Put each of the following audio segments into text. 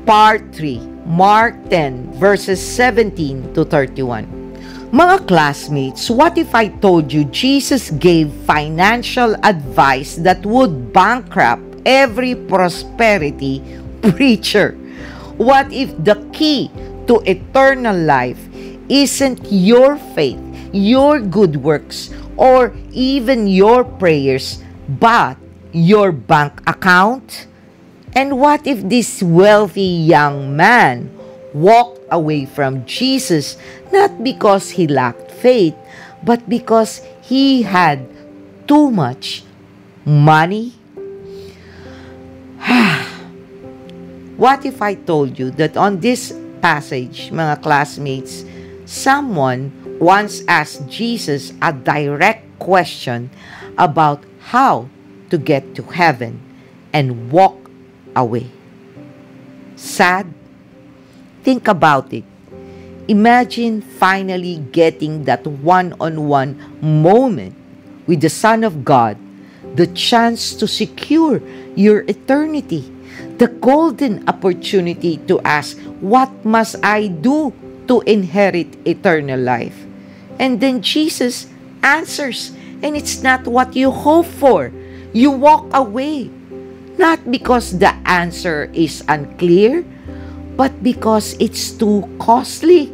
Part 3, Mark 10, verses 17 to 31. Mga classmates, what if I told you Jesus gave financial advice that would bankrupt every prosperity preacher? What if the key to eternal life isn't your faith, your good works, or even your prayers, but your bank account? And what if this wealthy young man walked away from Jesus not because he lacked faith, but because he had too much money? What if I told you that on this passage, mga classmates, someone once asked Jesus a direct question about how to get to heaven and walk away? Sad? Think about it. Imagine finally getting that one-on-one moment with the Son of God, the chance to secure your eternity, the golden opportunity to ask, what must I do to inherit eternal life? And then Jesus answers, and it's not what you hope for. You walk away, not because the answer is unclear, but because it's too costly.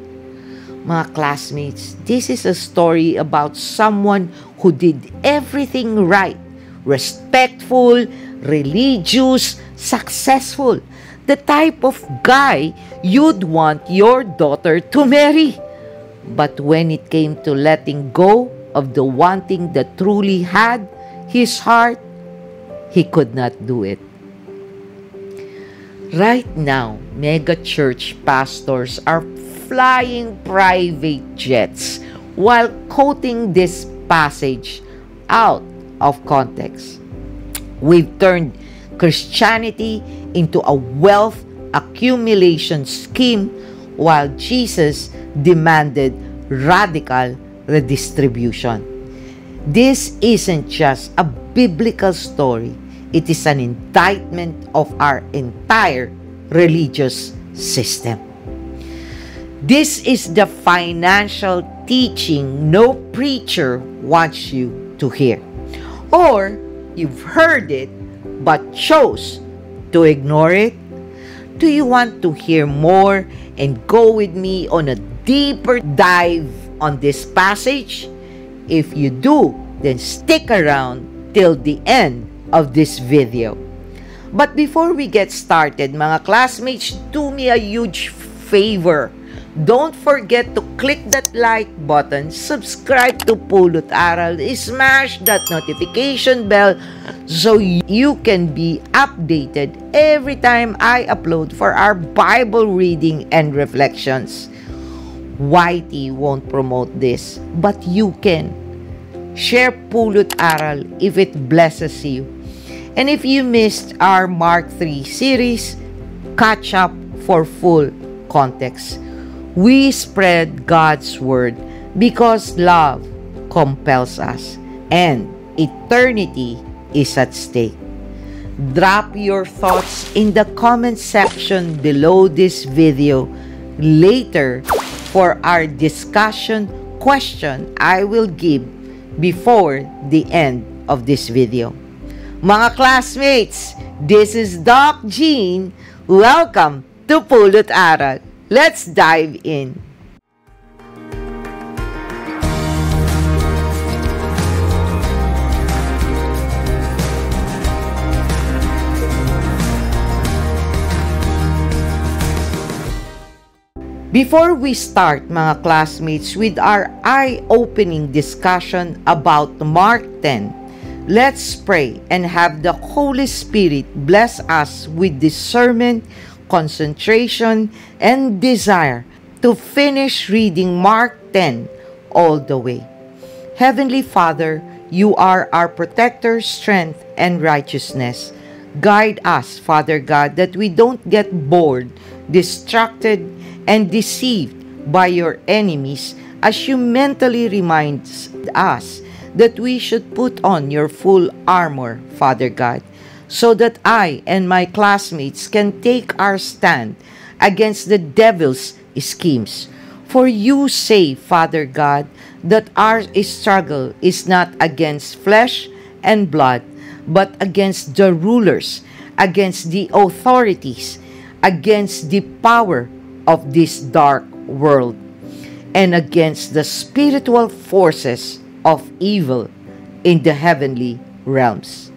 Mga classmates, this is a story about someone who did everything right, respectful, religious, successful, the type of guy you'd want your daughter to marry. But when it came to letting go of the one thing that truly had his heart, he could not do it. Right now, mega church pastors are flying private jets while quoting this passage out of context. We've turned Christianity into a wealth accumulation scheme while Jesus demanded radical redistribution. This isn't just a biblical story. It is an indictment of our entire religious system. This is the financial teaching no preacher wants you to hear. Or you've heard it but chose to ignore it. Do you want to hear more and go with me on a deeper dive on this passage? If you do, then stick around till the end of this video. But before we get started, mga classmates, do me a huge favor. Don't forget to click that like button, subscribe to Pulot Aral, smash that notification bell so you can be updated every time I upload for our Bible reading and reflections. YT won't promote this, but you can. Share Pulot Aral if it blesses you. And if you missed our Mark 3 series, catch up for full context. We spread God's word because love compels us and eternity is at stake. Drop your thoughts in the comment section below this video later for our discussion question I will give before the end of this video. Mga classmates, this is Doc Jean. Welcome to Pulot Aral. Let's dive in. Before we start, mga classmates, with our eye-opening discussion about Mark 10, let's pray and have the Holy Spirit bless us with discernment, concentration, and desire to finish reading Mark 10 all the way. Heavenly Father, you are our protector, strength, and righteousness. Guide us, Father God, that we don't get bored, distracted, and deceived by your enemies as you mentally remind us that we should put on your full armor, Father God, so that I and my classmates can take our stand against the devil's schemes. For you say, Father God, that our struggle is not against flesh and blood, but against the rulers, against the authorities, against the power of this dark world, and against the spiritual forces of evil in the heavenly realms.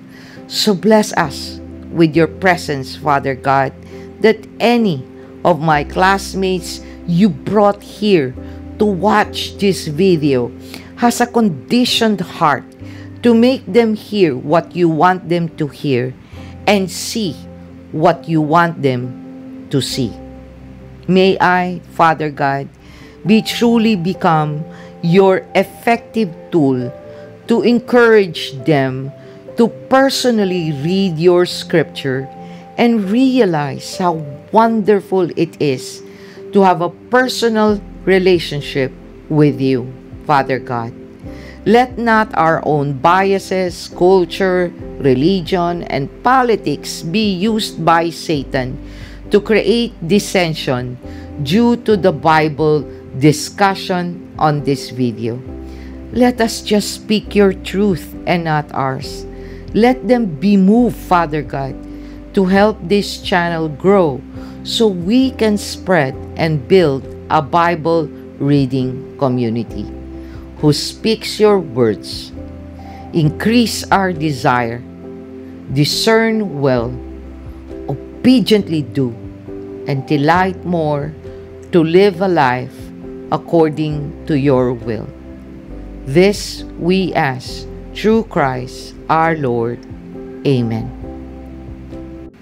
So bless us with your presence, Father God, that any of my classmates you brought here to watch this video has a conditioned heart to make them hear what you want them to hear and see what you want them to see. May I, Father God, be truly become your effective tool to encourage them to personally read your scripture and realize how wonderful it is to have a personal relationship with you, Father God. Let not our own biases, culture, religion, and politics be used by Satan to create dissension due to the Bible discussion on this video. Let us just speak your truth and not ours. Let them be moved, Father God, to help this channel grow so we can spread and build a Bible reading community who speaks your words. Increase our desire, discern well, obediently do, and delight more to live a life according to your will. This we ask through Christ our Lord. Amen.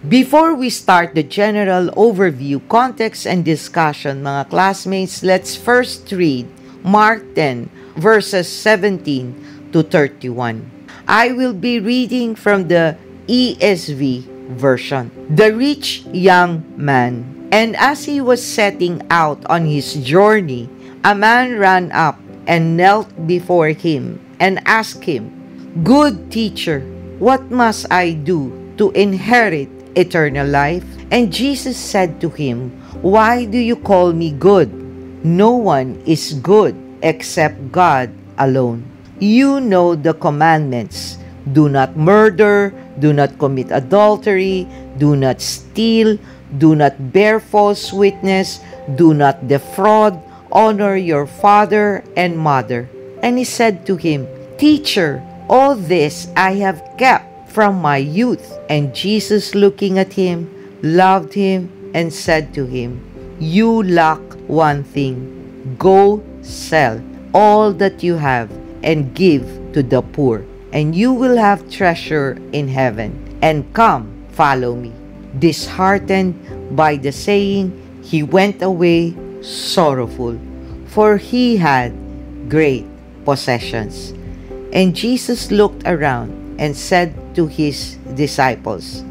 Before we start the general overview, context, and discussion, mga classmates, let's first read Mark 10, verses 17 to 31. I will be reading from the ESV version. The rich young man. And as he was setting out on his journey, a man ran up and knelt before him and asked him, Good teacher, what must I do to inherit eternal life? And Jesus said to him, Why do you call me good? No one is good except God alone. You know the commandments. Do not murder, do not commit adultery, do not steal, do not bear false witness, do not defraud, honor your father and mother. And he said to him, Teacher, all this I have kept from my youth. And Jesus, looking at him, loved him and said to him, You lack one thing. Go sell all that you have and give to the poor, and you will have treasure in heaven. And come, follow me. Disheartened by the saying, he went away sorrowful, for he had great possessions. And Jesus looked around and said to his disciples,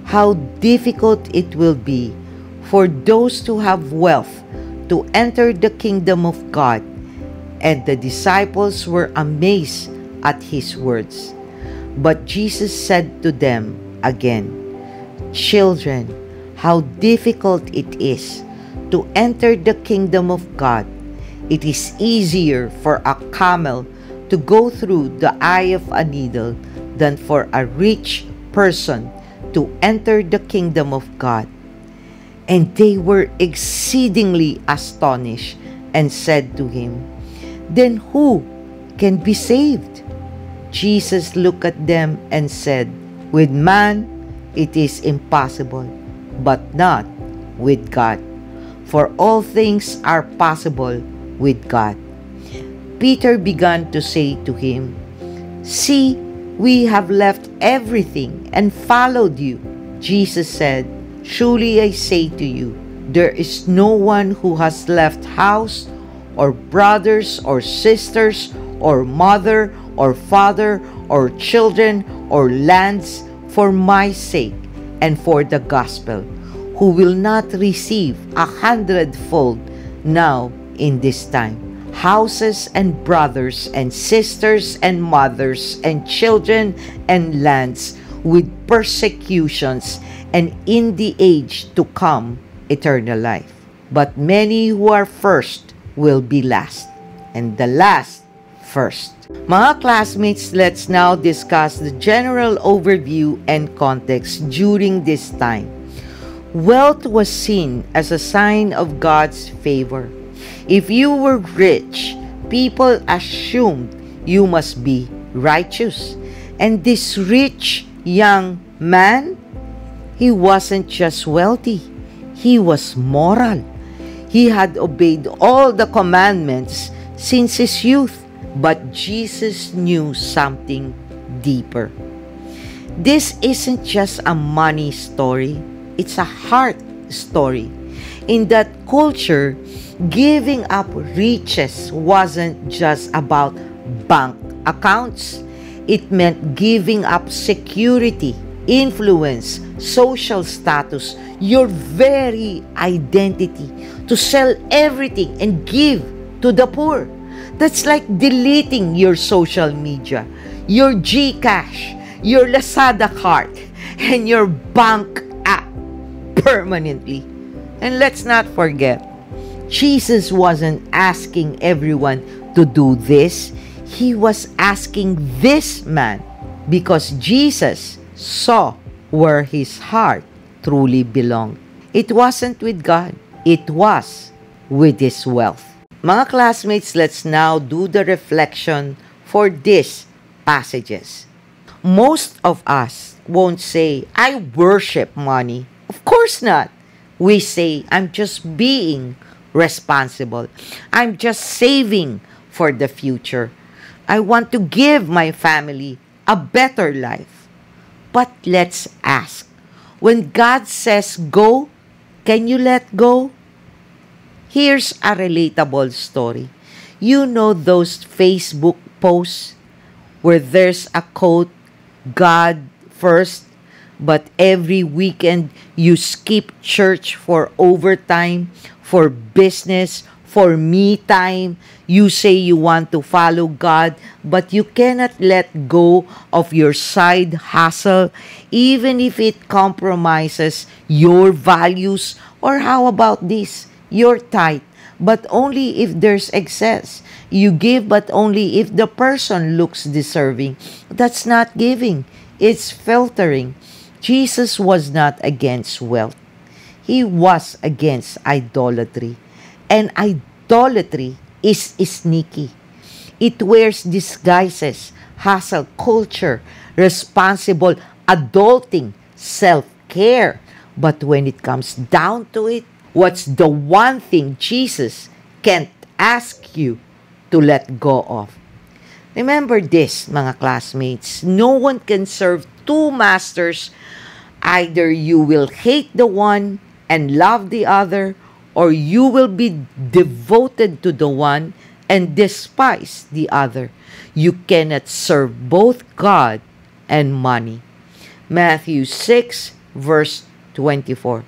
How difficult it will be for those who have wealth to enter the kingdom of God. And the disciples were amazed at his words. But Jesus said to them again, Children, how difficult it is to enter the kingdom of God. It is easier for a camel to go through the eye of a needle than for a rich person to enter the kingdom of God. And they were exceedingly astonished and said to him, Then who can be saved? Jesus looked at them and said, With man it is impossible, but not with God. For all things are possible with God. Peter began to say to him, See, we have left everything and followed you. Jesus said, Truly I say to you, there is no one who has left house or brothers or sisters or mother or father or children or lands for my sake and for the gospel, who will not receive 100-fold now in this time, houses and brothers and sisters and mothers and children and lands with persecutions, and in the age to come, eternal life. But many who are first will be last, and the last first. Mga classmates, let's now discuss the general overview and context during this time. Wealth was seen as a sign of God's favor. If you were rich, people assumed you must be righteous. And this rich young man, he wasn't just wealthy, he was moral. He had obeyed all the commandments since his youth. But Jesus knew something deeper. This isn't just a money story, it's a heart story. In that culture, giving up riches wasn't just about bank accounts. It meant giving up security, influence, social status, your very identity, to sell everything and give to the poor. That's like deleting your social media, your GCash, your Lazada card, and your bank app permanently. And let's not forget, Jesus wasn't asking everyone to do this. He was asking this man because Jesus saw where his heart truly belonged. It wasn't with God, it was with his wealth. Mga classmates, let's now do the reflection for these passages. Most of us won't say, I worship money. Of course not. We say, I'm just being responsible. I'm just saving for the future. I want to give my family a better life. But let's ask, when God says go, can you let go? Here's a relatable story. You know those Facebook posts where there's a quote, God first, but every weekend you skip church for overtime, for business, for me time. You say you want to follow God, but you cannot let go of your side hustle, even if it compromises your values. Or how about this? Your tithe, but only if there's excess. You give, but only if the person looks deserving. That's not giving. It's filtering. Jesus was not against wealth. He was against idolatry. And idolatry is sneaky. It wears disguises, hustle culture, responsible adulting, self-care. But when it comes down to it, what's the one thing Jesus can't ask you to let go of? Remember this, mga classmates. No one can serve two masters. Either you will hate the one and love the other, or you will be devoted to the one and despise the other. You cannot serve both God and money. Matthew 6, verse 24.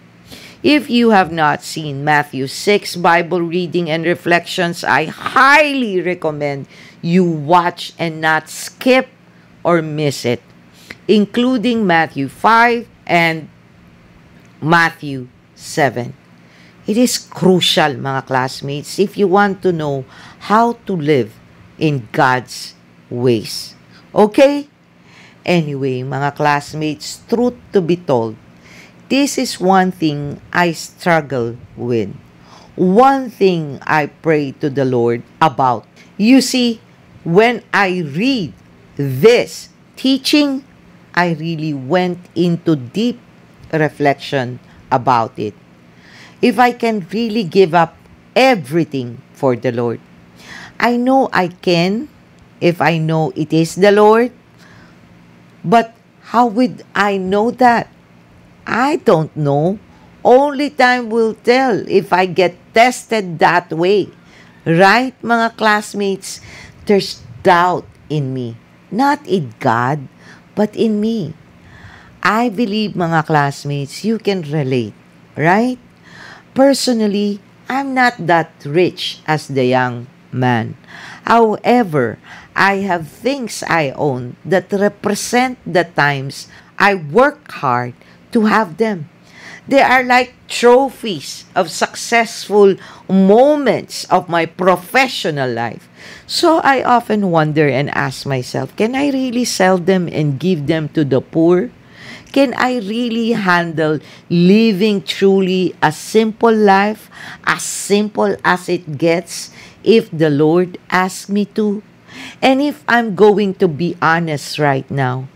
If you have not seen Matthew 6 Bible reading and reflections, I highly recommend you watch and not skip or miss it, including Matthew 5 and Matthew 7. It is crucial, mga classmates, if you want to know how to live in God's ways. Okay? Anyway, mga classmates, truth to be told, this is one thing I struggle with. One thing I pray to the Lord about. You see, when I read this teaching, I really went into deep reflection about it. If I can really give up everything for the Lord. I know I can if I know it is the Lord. But how would I know that? I don't know. Only time will tell if I get tested that way. Right, mga classmates? There's doubt in me. Not in God, but in me. I believe, mga classmates, you can relate. Right? Personally, I'm not that rich as the young man. However, I have things I own that represent the times I work hard to have them. They are like trophies of successful moments of my professional life. So I often wonder and ask myself, can I really sell them and give them to the poor? Can I really handle living truly a simple life, as simple as it gets, if the Lord asks me to? And if I'm going to be honest right now,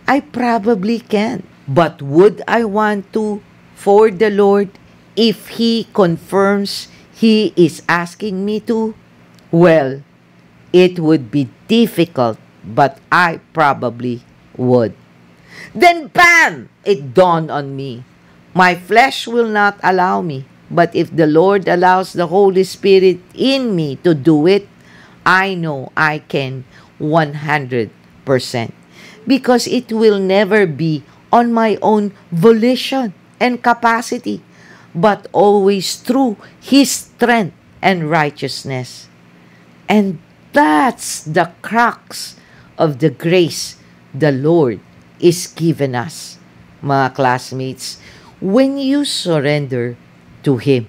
I probably can. But would I want to for the Lord if He confirms He is asking me to? Well, it would be difficult, but I probably would. Then bam! It dawned on me. My flesh will not allow me. But if the Lord allows the Holy Spirit in me to do it, I know I can 100%. Because it will never be on my own volition and capacity, but always through His strength and righteousness. And that's the crux of the grace the Lord is given us, mga classmates, when you surrender to Him.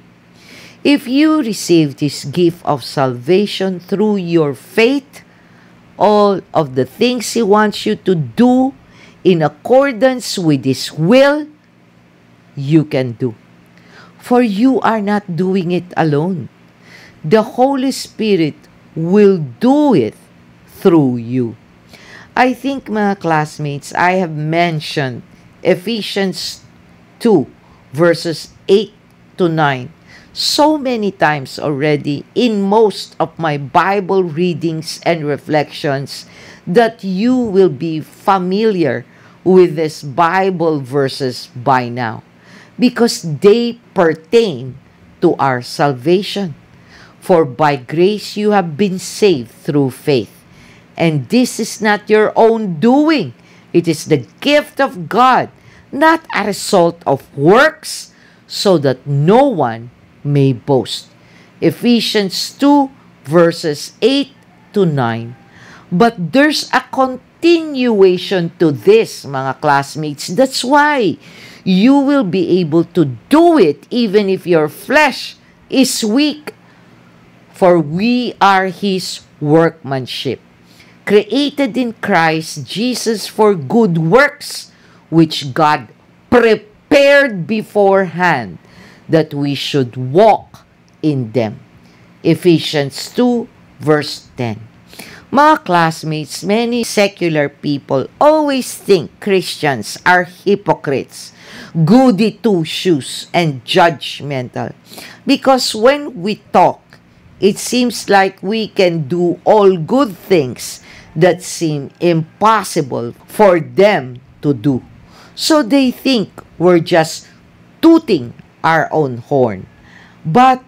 If you receive this gift of salvation through your faith, all of the things He wants you to do in accordance with His will, you can do. For you are not doing it alone. The Holy Spirit will do it through you. I think, mga classmates, I have mentioned Ephesians 2 verses 8 to 9 so many times already in most of my Bible readings and reflections that you will be familiar with these Bible verses by now because they pertain to our salvation. For by grace you have been saved through faith. And this is not your own doing. It is the gift of God, not a result of works, so that no one may boast. Ephesians 2 verses 8 to 9. But there's a continuation to this, mga classmates. That's why you will be able to do it even if your flesh is weak. For we are His workmanship, created in Christ Jesus for good works, which God prepared beforehand that we should walk in them. Ephesians 2 verse 10. Mga classmates, many secular people always think Christians are hypocrites, goody two-shoes, and judgmental. Because when we talk, it seems like we can do all good things that seem impossible for them to do. So they think we're just tooting our own horn. But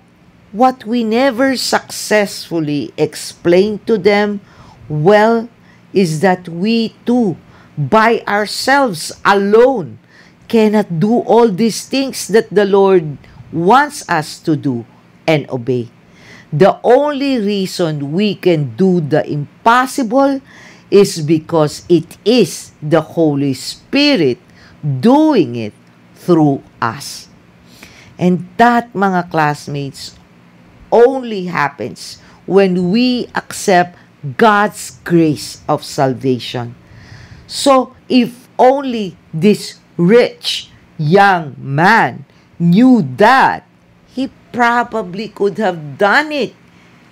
what we never successfully explain to them well is that we too, by ourselves alone, cannot do all these things that the Lord wants us to do and obey. The only reason we can do the impossible is because it is the Holy Spirit doing it through us. And that, mga classmates, only happens when we accept God's grace of salvation. So, if only this rich young man knew that, he probably could have done it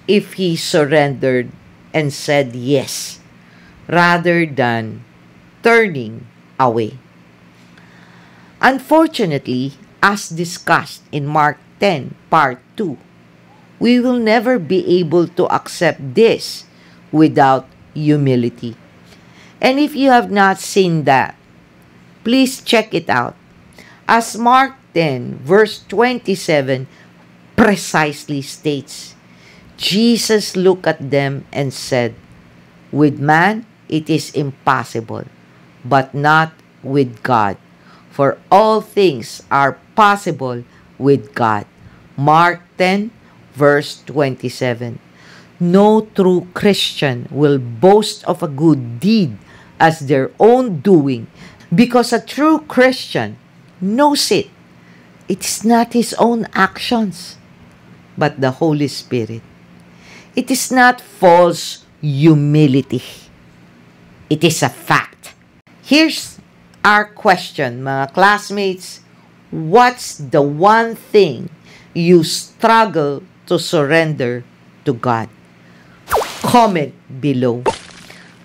if he surrendered and said yes, rather than turning away. Unfortunately, as discussed in Mark 10, Part 2, we will never be able to accept this without humility. And if you have not seen that, please check it out. As Mark 10, verse 27 precisely states, Jesus looked at them and said, "With man it is impossible, but not with God. For all things are possible with God." Mark 10, verse 27. No true Christian will boast of a good deed as their own doing, Because a true Christian knows it. It's not his own actions, but the Holy Spirit. It is not false humility. It is a fact. Here's our question, mga classmates. What's the one thing you struggle to surrender to God? Comment below.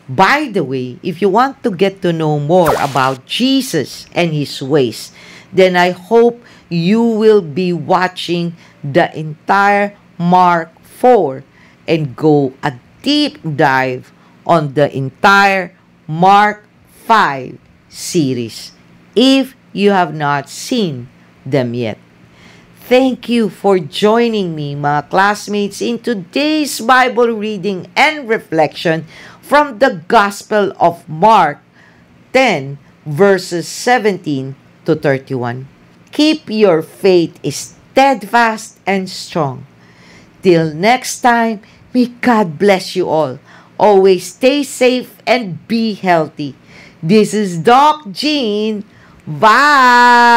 By the way, if you want to get to know more about Jesus and His ways, then I hope you will be watching the entire Mark 4 and go a deep dive on the entire Mark 5 series if you have not seen them yet. Thank you for joining me, mga classmates, in today's Bible reading and reflection from the Gospel of Mark 10 verses 17 to 31. Keep your faith steadfast and strong. Till next time, may God bless you all. Always stay safe and be healthy. This is Doc Jean. Bye!